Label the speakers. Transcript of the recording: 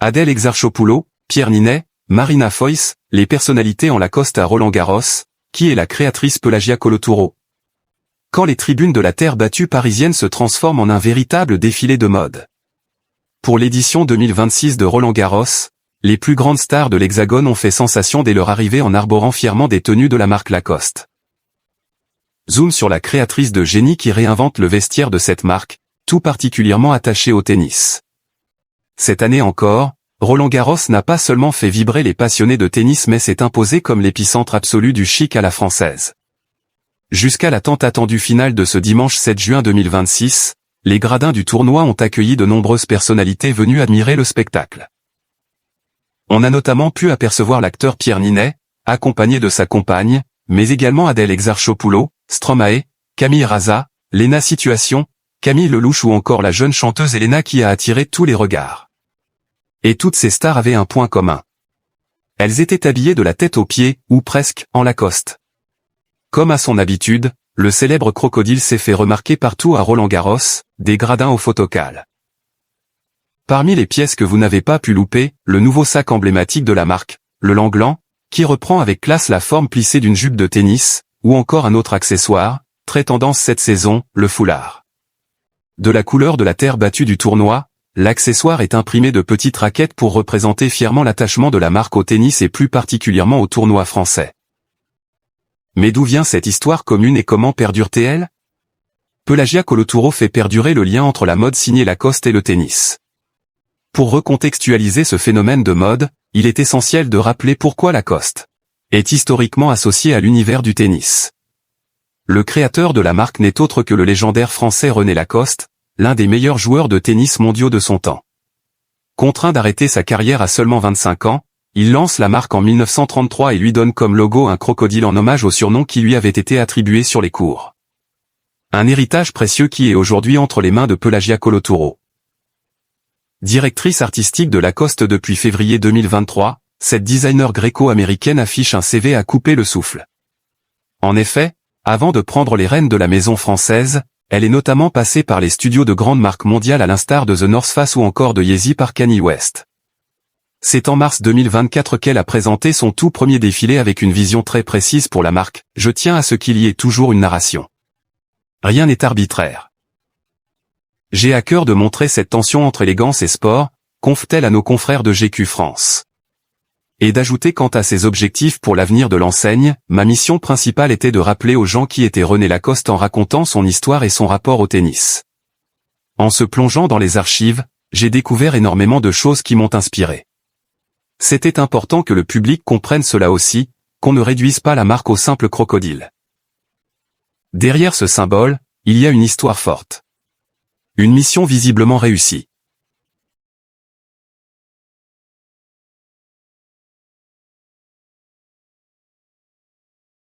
Speaker 1: Adèle Exarchopoulos, Pierre Ninet, Marina Foïs, les personnalités en Lacoste à Roland-Garros, qui est la créatrice Pelagia Colotouro. Quand les tribunes de la terre battue parisienne se transforment en un véritable défilé de mode. Pour l'édition 2026 de Roland-Garros, les plus grandes stars de l'Hexagone ont fait sensation dès leur arrivée en arborant fièrement des tenues de la marque Lacoste. Zoom sur la créatrice de génie qui réinvente le vestiaire de cette marque, tout particulièrement attachée au tennis. Cette année encore, Roland-Garros n'a pas seulement fait vibrer les passionnés de tennis mais s'est imposé comme l'épicentre absolu du chic à la française. Jusqu'à la tant attendue finale de ce dimanche 7 juin 2026, les gradins du tournoi ont accueilli de nombreuses personnalités venues admirer le spectacle. On a notamment pu apercevoir l'acteur Pierre Ninet, accompagné de sa compagne, mais également Adèle Exarchopoulos, Stromae, Camille Raza, Léna Situation, Camille Lelouch ou encore la jeune chanteuse Elena qui a attiré tous les regards. Et toutes ces stars avaient un point commun. Elles étaient habillées de la tête aux pieds, ou presque, en Lacoste. Comme à son habitude, le célèbre crocodile s'est fait remarquer partout à Roland-Garros, des gradins aux photocalls. Parmi les pièces que vous n'avez pas pu louper, le nouveau sac emblématique de la marque, le Langlan, qui reprend avec classe la forme plissée d'une jupe de tennis, ou encore un autre accessoire, très tendance cette saison, le foulard. De la couleur de la terre battue du tournoi, l'accessoire est imprimé de petites raquettes pour représenter fièrement l'attachement de la marque au tennis et plus particulièrement au tournoi français. Mais d'où vient cette histoire commune et comment perdure-t-elle? Pelagia Colotouro fait perdurer le lien entre la mode signée Lacoste et le tennis. Pour recontextualiser ce phénomène de mode, il est essentiel de rappeler pourquoi Lacoste est historiquement associé à l'univers du tennis. Le créateur de la marque n'est autre que le légendaire français René Lacoste, l'un des meilleurs joueurs de tennis mondiaux de son temps. Contraint d'arrêter sa carrière à seulement 25 ans, il lance la marque en 1933 et lui donne comme logo un crocodile en hommage au surnom qui lui avait été attribué sur les cours. Un héritage précieux qui est aujourd'hui entre les mains de Pelagia Colotouro. Directrice artistique de Lacoste depuis février 2023, cette designer gréco-américaine affiche un CV à couper le souffle. En effet, avant de prendre les rênes de la maison française, elle est notamment passée par les studios de grandes marques mondiales à l'instar de The North Face ou encore de Yeezy par Kanye West. C'est en mars 2024 qu'elle a présenté son tout premier défilé avec une vision très précise pour la marque. Je tiens à ce qu'il y ait toujours une narration. Rien n'est arbitraire. J'ai à cœur de montrer cette tension entre élégance et sport, confe-t-elle à nos confrères de GQ France. Et d'ajouter quant à ses objectifs pour l'avenir de l'enseigne, ma mission principale était de rappeler aux gens qui était René Lacoste en racontant son histoire et son rapport au tennis. En se plongeant dans les archives, j'ai découvert énormément de choses qui m'ont inspiré. C'était important que le public comprenne cela aussi, qu'on ne réduise pas la marque au simple crocodile. Derrière ce symbole, il y a une histoire forte. Une mission visiblement réussie.